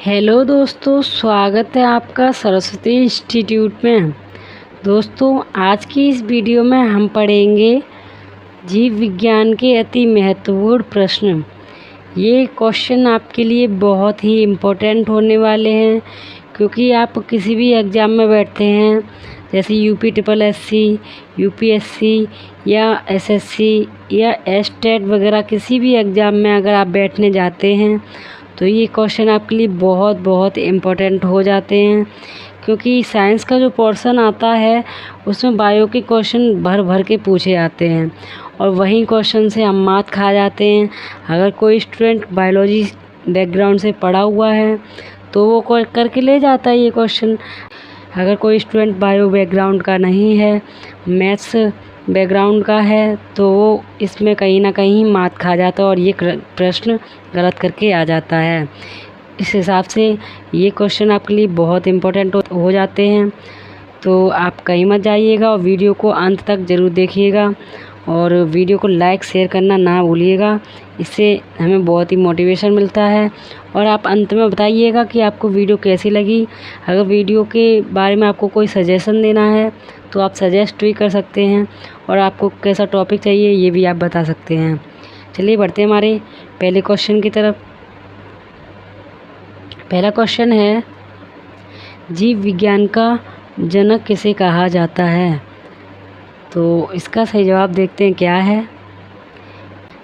Hello दोस्तों, स्वागत है आपका सरस्वती इंस्टीट्यूट में। दोस्तों, आज की इस वीडियो में हम पढ़ेंगे जीव विज्ञान के अति महत्वपूर्ण प्रश्न। ये क्वेश्चन आपके लिए बहुत ही इम्पोर्टेंट होने वाले हैं, क्योंकि आप किसी भी एग्ज़ाम में बैठते हैं, जैसे UPSSC, UPSC या SSC या STET वगैरह किसी भी एग्ज़ाम में अगर आप बैठने जाते हैं तो ये क्वेश्चन आपके लिए बहुत बहुत इम्पोर्टेंट हो जाते हैं। क्योंकि साइंस का जो पोर्शन आता है उसमें बायो के क्वेश्चन भर भर के पूछे जाते हैं और वही क्वेश्चन से हम मात खा जाते हैं। अगर कोई स्टूडेंट बायोलॉजी बैकग्राउंड से पढ़ा हुआ है तो वो करके ले जाता है ये क्वेश्चन। अगर कोई स्टूडेंट बायो बैकग्राउंड का नहीं है, मैथ्स बैकग्राउंड का है, तो वो इसमें कहीं ना कहीं मात खा जाता है और ये प्रश्न गलत करके आ जाता है। इस हिसाब से ये क्वेश्चन आपके लिए बहुत इम्पोर्टेंट हो जाते हैं। तो आप कहीं मत जाइएगा और वीडियो को अंत तक ज़रूर देखिएगा और वीडियो को लाइक शेयर करना ना भूलिएगा। इससे हमें बहुत ही मोटिवेशन मिलता है। और आप अंत में बताइएगा कि आपको वीडियो कैसी लगी। अगर वीडियो के बारे में आपको कोई सजेशन देना है तो आप सजेस्ट भी कर सकते हैं और आपको कैसा टॉपिक चाहिए ये भी आप बता सकते हैं। चलिए बढ़ते हैं हमारे पहले क्वेश्चन की तरफ। पहला क्वेश्चन है, जीव विज्ञान का जनक किसे कहा जाता है? तो इसका सही जवाब देखते हैं क्या है।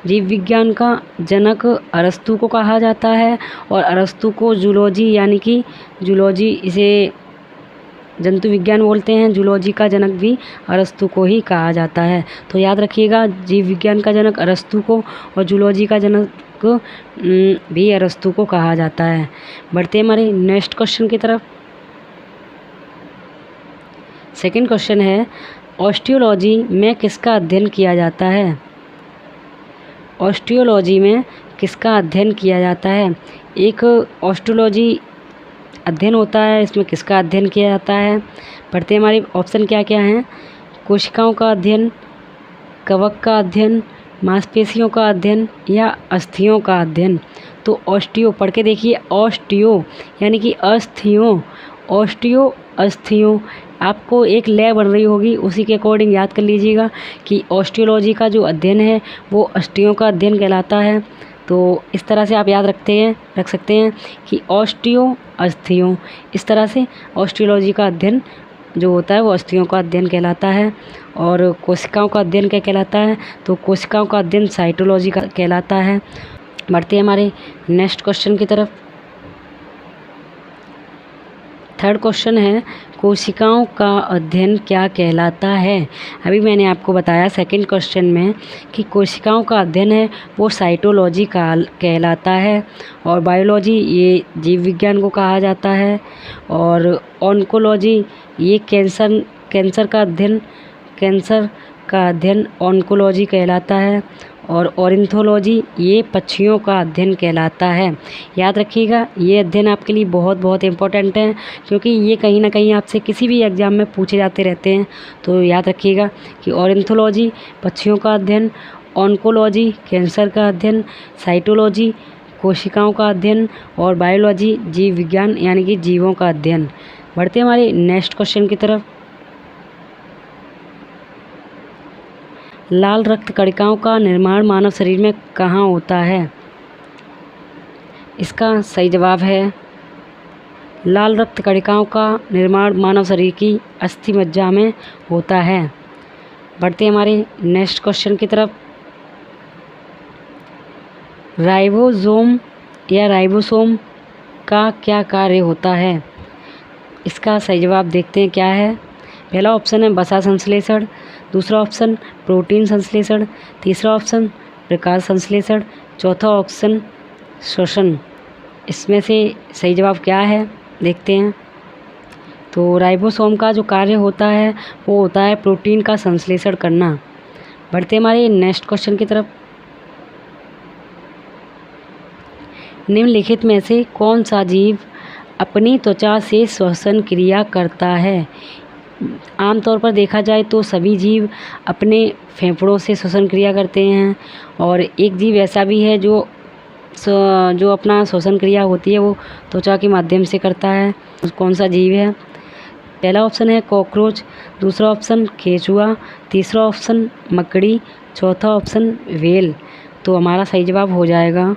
जीव विज्ञान का जनक अरस्तू को कहा जाता है और अरस्तू को जूलॉजी यानी कि जूलॉजी इसे जंतु विज्ञान बोलते हैं। जूलॉजी का जनक भी अरस्तू को ही कहा जाता है। तो याद रखिएगा, जीव विज्ञान का जनक अरस्तू को और जूलॉजी का जनक भी अरस्तू को कहा जाता है। बढ़ते हैं हमारे नेक्स्ट क्वेश्चन की तरफ। सेकंड क्वेश्चन है, ऑस्टियोलॉजी में किसका अध्ययन किया जाता है? ऑस्टियोलॉजी में किसका अध्ययन किया जाता है? एक ऑस्टियोलॉजी अध्ययन होता है, इसमें किसका अध्ययन किया जाता है? पढ़ते हैं हमारे ऑप्शन क्या क्या हैं। कोशिकाओं का अध्ययन, कवक का अध्ययन, मांसपेशियों का अध्ययन या अस्थियों का अध्ययन। तो ऑस्टियो पढ़ के देखिए, ऑस्टियो यानी कि अस्थियों, ऑस्टियो अस्थियों। आपको एक लय बन रही होगी, उसी के अकॉर्डिंग याद कर लीजिएगा कि ऑस्टियोलॉजी का जो अध्ययन है वो अस्थियों का अध्ययन कहलाता है। तो इस तरह से आप याद रख सकते हैं कि ऑस्टियो अस्थियों। इस तरह से ऑस्टियोलॉजी का अध्ययन जो होता है वो अस्थियों का अध्ययन कहलाता है। और कोशिकाओं का अध्ययन क्या कहलाता है? तो कोशिकाओं का अध्ययन साइटोलॉजी का कहलाता है। बढ़ते हैं हमारे नेक्स्ट क्वेश्चन की तरफ। थर्ड क्वेश्चन है, कोशिकाओं का अध्ययन क्या कहलाता है? अभी मैंने आपको बताया सेकंड क्वेश्चन में कि कोशिकाओं का अध्ययन है वो साइटोलॉजी का कहलाता है और बायोलॉजी ये जीव विज्ञान को कहा जाता है और ऑन्कोलॉजी ये कैंसर का अध्ययन ऑन्कोलॉजी कहलाता है और ऑर्निथोलॉजी ये पक्षियों का अध्ययन कहलाता है। याद रखिएगा, ये अध्ययन आपके लिए बहुत बहुत इम्पोर्टेंट है, क्योंकि ये कहीं ना कहीं आपसे किसी भी एग्ज़ाम में पूछे जाते रहते हैं। तो याद रखिएगा कि ऑर्निथोलॉजी पक्षियों का अध्ययन, ऑन्कोलॉजी कैंसर का अध्ययन, साइटोलॉजी कोशिकाओं का अध्ययन और बायोलॉजी जीव विज्ञान यानी कि जीवों का अध्ययन। बढ़ते हमारे नेक्स्ट क्वेश्चन की तरफ। लाल रक्त कणिकाओं का निर्माण मानव शरीर में कहाँ होता है? इसका सही जवाब है, लाल रक्त कणिकाओं का निर्माण मानव शरीर की अस्थि मज्जा में होता है। बढ़ते हैं हमारे नेक्स्ट क्वेश्चन की तरफ। राइबोसोम या राइबोसोम का क्या कार्य होता है? इसका सही जवाब देखते हैं क्या है। पहला ऑप्शन है वसा संश्लेषण, दूसरा ऑप्शन प्रोटीन संश्लेषण, तीसरा ऑप्शन प्रकाश संश्लेषण, चौथा ऑप्शन श्वसन। इसमें से सही जवाब क्या है देखते हैं। तो राइबोसोम का जो कार्य होता है वो होता है प्रोटीन का संश्लेषण करना। बढ़ते हमारे नेक्स्ट क्वेश्चन की तरफ। निम्नलिखित में से कौन सा जीव अपनी त्वचा से श्वसन क्रिया करता है? आमतौर पर देखा जाए तो सभी जीव अपने फेफड़ों से श्वसन क्रिया करते हैं और एक जीव ऐसा भी है जो जो अपना श्वसन क्रिया होती है वो त्वचा के माध्यम से करता है। कौन सा जीव है? पहला ऑप्शन है कॉकरोच, दूसरा ऑप्शन केचुआ, तीसरा ऑप्शन मकड़ी, चौथा ऑप्शन व्हेल। तो हमारा सही जवाब हो जाएगा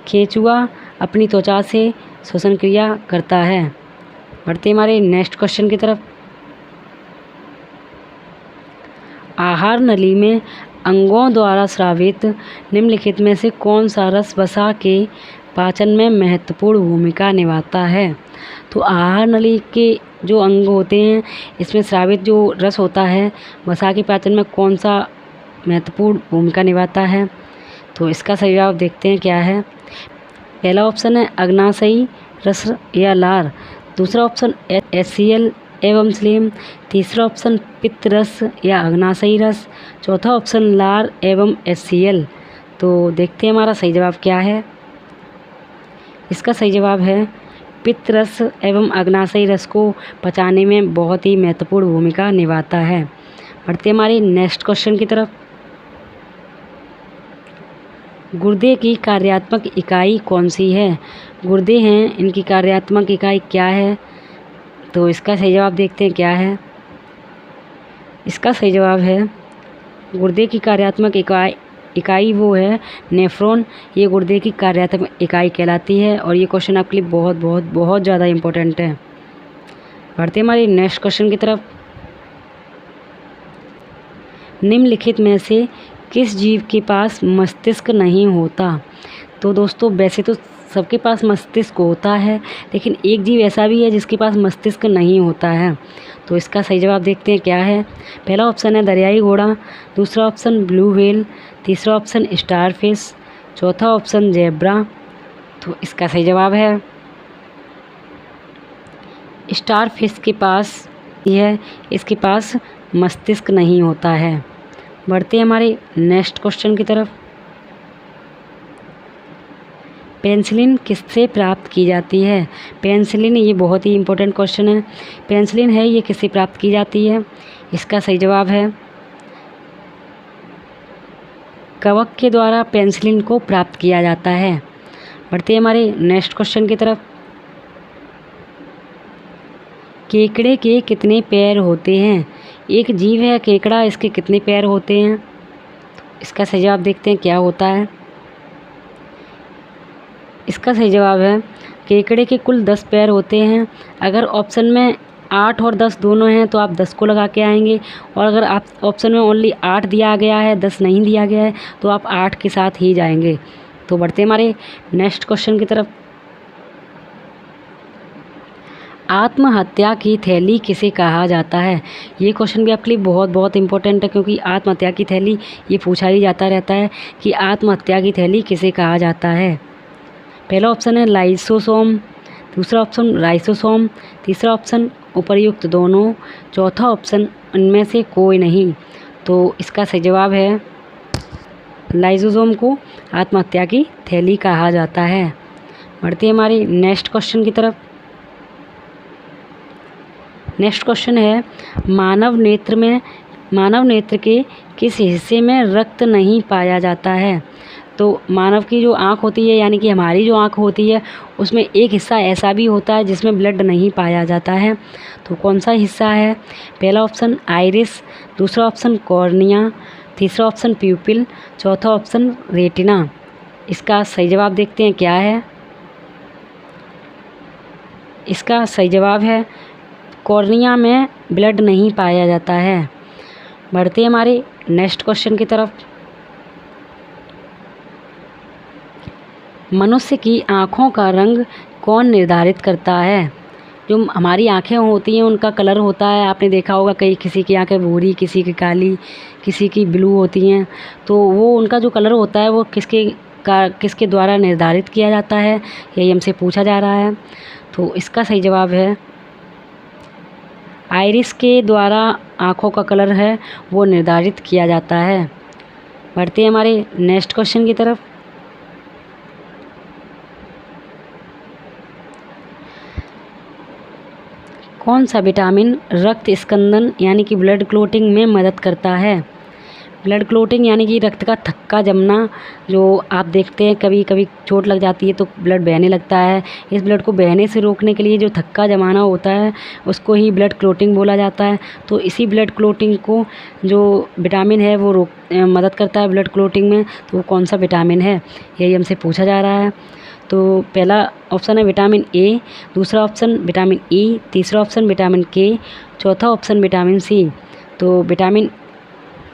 केचुआ अपनी त्वचा से श्वसन क्रिया करता है। बढ़ते हमारे नेक्स्ट क्वेश्चन की तरफ। आहार नली में अंगों द्वारा स्रावित निम्नलिखित में से कौन सा रस वसा के पाचन में महत्वपूर्ण भूमिका निभाता है? तो आहार नली के जो अंग होते हैं इसमें स्रावित जो रस होता है वसा के पाचन में कौन सा महत्वपूर्ण भूमिका निभाता है? तो इसका सही जवाब देखते हैं क्या है। पहला ऑप्शन है अग्नाशयी रस या लार, दूसरा ऑप्शन HCl एवं स्लेम, तीसरा ऑप्शन पित्त रस या अग्नाशयी रस, चौथा ऑप्शन लार एवं HCl। तो देखते हैं हमारा सही जवाब क्या है। इसका सही जवाब है पित्त रस एवं अग्नाशयी रस को पचाने में बहुत ही महत्वपूर्ण भूमिका निभाता है। बढ़ते हमारी नेक्स्ट क्वेश्चन की तरफ। गुर्दे की कार्यात्मक इकाई कौन सी है? गुर्दे हैं, इनकी कार्यात्मक इकाई क्या है? तो इसका सही जवाब देखते हैं क्या है। इसका सही जवाब है गुर्दे की कार्यात्मक इकाई वो है नेफ्रॉन। ये गुर्दे की कार्यात्मक इकाई कहलाती है और ये क्वेश्चन आपके लिए बहुत बहुत बहुत ज़्यादा इम्पोर्टेंट है। बढ़ते हमारी नेक्स्ट क्वेश्चन की तरफ। निम्नलिखित में से किस जीव के पास मस्तिष्क नहीं होता? तो दोस्तों वैसे तो सबके पास मस्तिष्क होता है, लेकिन एक जीव ऐसा भी है जिसके पास मस्तिष्क नहीं होता है। तो इसका सही जवाब देखते हैं क्या है। पहला ऑप्शन है दरियाई घोड़ा, दूसरा ऑप्शन ब्लू व्हेल, तीसरा ऑप्शन स्टारफिश, चौथा ऑप्शन जेब्रा। तो इसका सही जवाब है स्टारफिश के पास यह इसके पास मस्तिष्क नहीं होता है। बढ़ते हैं हमारे नेक्स्ट क्वेश्चन की तरफ। पेनिसिलिन किससे प्राप्त की जाती है? पेनिसिलिन, ये बहुत ही इम्पोर्टेंट क्वेश्चन है। पेनिसिलिन है ये किससे प्राप्त की जाती है? इसका सही जवाब है कवक के द्वारा पेनिसिलिन को प्राप्त किया जाता है। बढ़ते हैं हमारे नेक्स्ट क्वेश्चन की तरफ। केकड़े के कितने पैर होते हैं? एक जीव है केकड़ा, इसके कितने पैर होते हैं? इसका सही जवाब देखते हैं क्या होता है। इसका सही जवाब है केकड़े के कुल 10 पैर होते हैं। अगर ऑप्शन में 8 और 10 दोनों हैं तो आप 10 को लगा के आएंगे, और अगर आप ऑप्शन में ओनली 8 दिया गया है 10 नहीं दिया गया है तो आप 8 के साथ ही जाएंगे। तो बढ़ते हैं हमारे नेक्स्ट क्वेश्चन की तरफ। आत्महत्या की थैली किसे कहा जाता है? ये क्वेश्चन भी आपके लिए बहुत बहुत इंपॉर्टेंट है, क्योंकि आत्महत्या की थैली ये पूछा ही जाता रहता है कि आत्महत्या की थैली किसे कहा जाता है। पहला ऑप्शन है लाइसोसोम, दूसरा ऑप्शन राइसोसोम, तीसरा ऑप्शन उपर्युक्त दोनों, चौथा ऑप्शन इनमें से कोई नहीं। तो इसका सही जवाब है लाइसोसोम को आत्महत्या की थैली कहा जाता है। बढ़ते हैं हमारी नेक्स्ट क्वेश्चन की तरफ। नेक्स्ट क्वेश्चन है मानव नेत्र के किस हिस्से में रक्त नहीं पाया जाता है? तो मानव की जो आँख होती है, यानी कि हमारी जो आँख होती है, उसमें एक हिस्सा ऐसा भी होता है जिसमें ब्लड नहीं पाया जाता है। तो कौन सा हिस्सा है? पहला ऑप्शन आइरिस, दूसरा ऑप्शन कॉर्निया, तीसरा ऑप्शन प्यूपिल, चौथा ऑप्शन रेटिना। इसका सही जवाब देखते हैं क्या है। इसका सही जवाब है कॉर्निया में ब्लड नहीं पाया जाता है। बढ़ते हैं हमारे नेक्स्ट क्वेश्चन की तरफ। मनुष्य की आँखों का रंग कौन निर्धारित करता है? जो हमारी आँखें होती हैं उनका कलर होता है, आपने देखा होगा कई किसी की आँखें भूरी, किसी की काली, किसी की ब्लू होती हैं। तो वो उनका जो कलर होता है वो किसके द्वारा निर्धारित किया जाता है, यही हमसे पूछा जा रहा है। तो इसका सही जवाब है आइरिस के द्वारा आँखों का कलर है वो निर्धारित किया जाता है। बढ़ते हैं हमारे नेक्स्ट क्वेश्चन की तरफ। कौन सा विटामिन रक्त स्कंदन यानी कि ब्लड क्लोटिंग में मदद करता है? ब्लड क्लोटिंग यानी कि रक्त का थक्का जमना, जो आप देखते हैं कभी कभी चोट लग जाती है तो ब्लड बहने लगता है। इस ब्लड को बहने से रोकने के लिए जो थक्का जमाना होता है उसको ही ब्लड क्लोटिंग बोला जाता है। तो इसी ब्लड क्लोटिंग को जो विटामिन है वो मदद करता है ब्लड क्लोटिंग में। तो वो कौन सा विटामिन है, यही हमसे पूछा जा रहा है। तो पहला ऑप्शन है विटामिन ए, दूसरा ऑप्शन विटामिन ई, तीसरा ऑप्शन विटामिन के, चौथा ऑप्शन विटामिन सी। तो विटामिन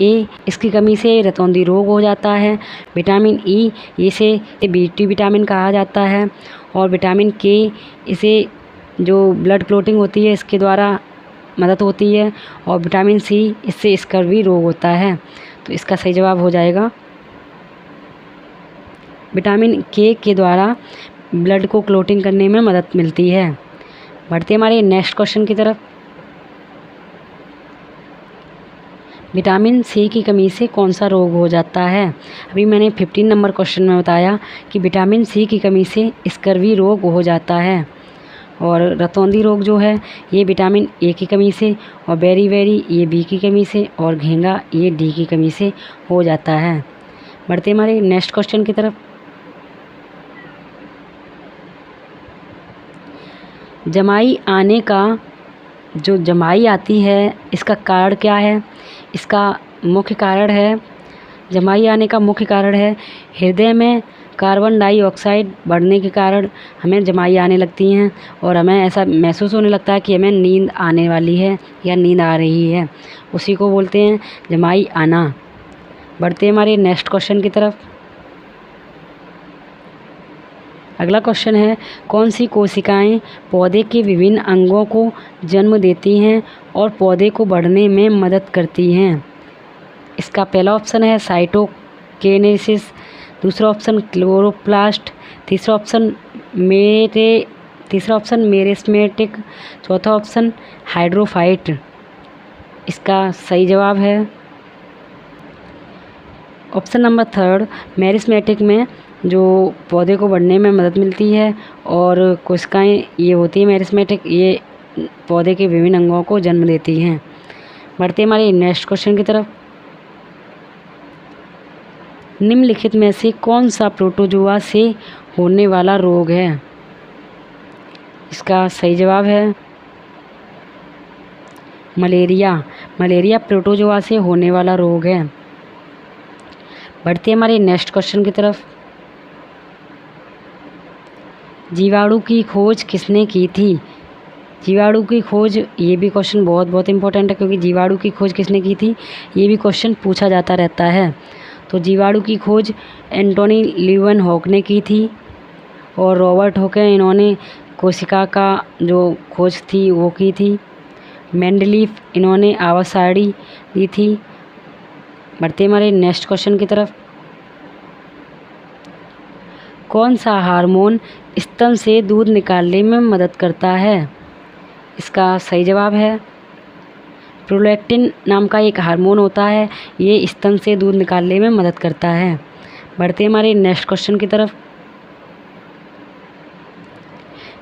ए, इसकी कमी से रतौंधी रोग हो जाता है। विटामिन ई, इसे बी विटामिन कहा जाता है। और विटामिन के, इसे जो ब्लड क्लोटिंग होती है इसके द्वारा मदद होती है। और विटामिन सी, इससे स्कर्वी रोग होता है। तो इसका सही जवाब हो जाएगा विटामिन के द्वारा ब्लड को क्लोटिंग करने में मदद मिलती है। बढ़ते हमारे नेक्स्ट क्वेश्चन की तरफ। विटामिन सी की कमी से कौन सा रोग हो जाता है? अभी मैंने 15 नंबर क्वेश्चन में बताया कि विटामिन सी की कमी से स्कर्वी रोग हो जाता है। और रतौंधी रोग जो है ये विटामिन ए की कमी से, और बेरी ये बी की कमी से, और घेंगा ये डी की कमी से हो जाता है। बढ़ते हमारे नेक्स्ट क्वेश्चन की तरफ। जमाई आने का, जो जमाई आती है इसका कारण क्या है? इसका मुख्य कारण है, जमाई आने का मुख्य कारण है हृदय में कार्बन डाइऑक्साइड बढ़ने के कारण हमें जमाई आने लगती हैं और हमें ऐसा महसूस होने लगता है कि हमें नींद आने वाली है या नींद आ रही है। उसी को बोलते हैं जमाई आना। बढ़ते हैं हमारे नेक्स्ट क्वेश्चन की तरफ। अगला क्वेश्चन है, कौन सी कोशिकाएं पौधे के विभिन्न अंगों को जन्म देती हैं और पौधे को बढ़ने में मदद करती हैं? इसका पहला ऑप्शन है साइटोकिनेसिस, दूसरा ऑप्शन क्लोरोप्लास्ट, तीसरा ऑप्शन मेरिस्टेमेटिक, चौथा ऑप्शन हाइड्रोफाइट। इसका सही जवाब है ऑप्शन नंबर थर्ड, मेरिस्टेमेटिक में जो पौधे को बढ़ने में मदद मिलती है और कोशिकाएं ये होती है मेरिस्टेमेटिक, ये पौधे के विभिन्न अंगों को जन्म देती हैं। बढ़ते हमारे नेक्स्ट क्वेश्चन की तरफ। निम्नलिखित में से कौन सा प्रोटोजोआ से होने वाला रोग है? इसका सही जवाब है मलेरिया। मलेरिया प्रोटोजोआ से होने वाला रोग है। बढ़ते हमारे नेक्स्ट क्वेश्चन की तरफ। जीवाणु की खोज किसने की थी? जीवाणु की खोज, ये भी क्वेश्चन बहुत इंपॉर्टेंट है क्योंकि जीवाणु की खोज किसने की थी ये भी क्वेश्चन पूछा जाता रहता है। तो जीवाणु की खोज एंटोनी लीवन-हॉक ने की थी और रॉबर्ट हॉक, इन्होंने कोशिका का जो खोज थी वो की थी। मेंडलीफ, इन्होंने आवर्त सारणी दी थी। बढ़ते हमारे नेक्स्ट क्वेश्चन की तरफ। कौन सा हार्मोन स्तन से दूध निकालने में मदद करता है? इसका सही जवाब है प्रोलैक्टिन नाम का एक हार्मोन होता है, ये स्तन से दूध निकालने में मदद करता है। बढ़ते हमारे नेक्स्ट क्वेश्चन की तरफ।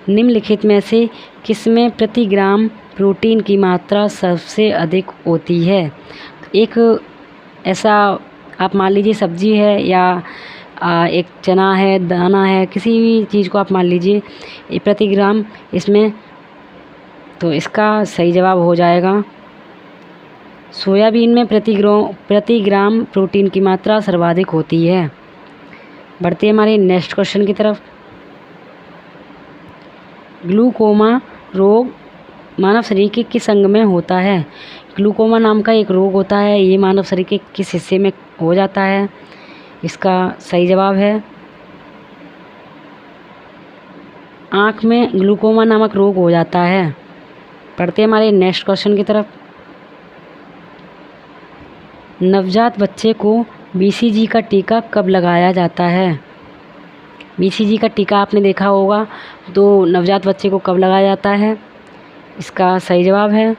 निम्नलिखित में से किसमें प्रति ग्राम प्रोटीन की मात्रा सबसे अधिक होती है? एक ऐसा आप मान लीजिए सब्जी है या एक चना है, दाना है, किसी भी चीज़ को आप मान लीजिए प्रति ग्राम इसमें, तो इसका सही जवाब हो जाएगा सोयाबीन में प्रति ग्राम प्रोटीन की मात्रा सर्वाधिक होती है। बढ़ते हमारे नेक्स्ट क्वेश्चन की तरफ। ग्लूकोमा रोग मानव शरीर के किस अंग में होता है? ग्लूकोमा नाम का एक रोग होता है, ये मानव शरीर के किस हिस्से में हो जाता है? इसका सही जवाब है आँख में ग्लूकोमा नामक रोग हो जाता है। पढ़ते हमारे नेक्स्ट क्वेश्चन की तरफ। नवजात बच्चे को बीसीजी का टीका कब लगाया जाता है? बीसीजी का टीका आपने देखा होगा, तो नवजात बच्चे को कब लगाया जाता है? इसका सही जवाब है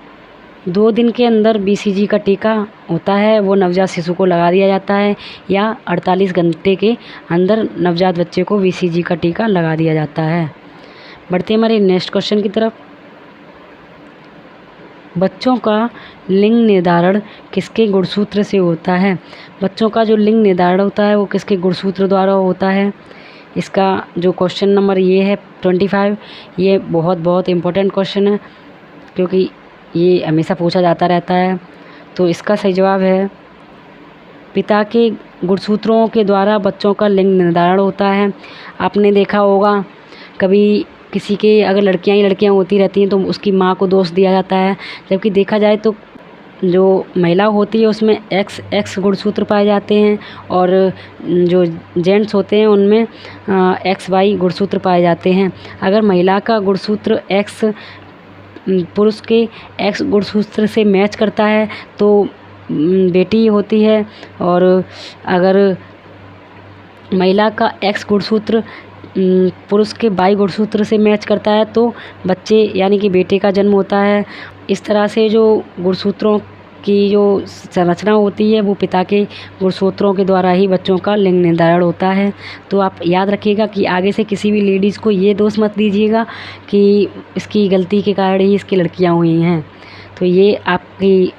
2 दिन के अंदर बीसीजी का टीका होता है, वो नवजात शिशु को लगा दिया जाता है, या 48 घंटे के अंदर नवजात बच्चे को बीसीजी का टीका लगा दिया जाता है। बढ़ते हमारे नेक्स्ट क्वेश्चन की तरफ। बच्चों का लिंग निर्धारण किसके गुणसूत्र से होता है? बच्चों का जो लिंग निर्धारण होता है वो किसके गुणसूत्र द्वारा होता है? इसका जो क्वेश्चन नंबर ये है 25, ये बहुत इम्पोर्टेंट क्वेश्चन है क्योंकि ये हमेशा पूछा जाता रहता है। तो इसका सही जवाब है पिता के गुणसूत्रों के द्वारा बच्चों का लिंग निर्धारण होता है। आपने देखा होगा कभी किसी के अगर लड़कियां ही लड़कियां होती रहती हैं तो उसकी माँ को दोष दिया जाता है, जबकि देखा जाए तो जो महिला होती है उसमें एक्स गुणसूत्र पाए जाते हैं और जो जेंट्स होते हैं उनमें XY गुणसूत्र पाए जाते हैं। अगर महिला का गुणसूत्र X पुरुष के X गुणसूत्र से मैच करता है तो बेटी होती है, और अगर महिला का X गुणसूत्र पुरुष के Y गुणसूत्र से मैच करता है तो बच्चे यानी कि बेटे का जन्म होता है। इस तरह से जो गुणसूत्रों की जो संरचना होती है वो पिता के गुणसूत्रों के द्वारा ही बच्चों का लिंग निर्धारण होता है। तो आप याद रखिएगा कि आगे से किसी भी लेडीज़ को ये दोष मत दीजिएगा कि इसकी गलती के कारण ही इसकी लड़कियां हुई हैं। तो ये आपकी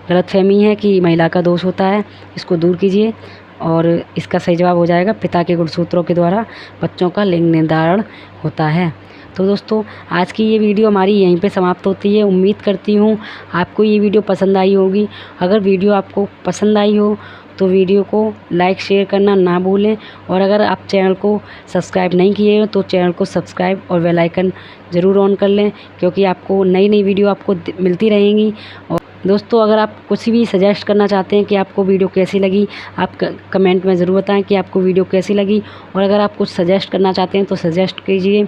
गलतफहमी है कि महिला का दोष होता है, इसको दूर कीजिए और इसका सही जवाब हो जाएगा पिता के गुणसूत्रों के द्वारा बच्चों का लिंग निर्धारण होता है। तो दोस्तों आज की ये वीडियो हमारी यहीं पे समाप्त होती है। उम्मीद करती हूँ आपको ये वीडियो पसंद आई होगी। अगर वीडियो आपको पसंद आई हो तो वीडियो को लाइक शेयर करना ना भूलें, और अगर आप चैनल को सब्सक्राइब नहीं किए हो तो चैनल को सब्सक्राइब और बेल आइकन ज़रूर ऑन कर लें, क्योंकि आपको नई वीडियो आपको मिलती रहेंगी। और दोस्तों अगर आप कुछ भी सजेस्ट करना चाहते हैं कि आपको वीडियो कैसी लगी, आप कमेंट में ज़रूर बताएं कि आपको वीडियो कैसी लगी, और अगर आप कुछ सजेस्ट करना चाहते हैं तो सजेस्ट कीजिए।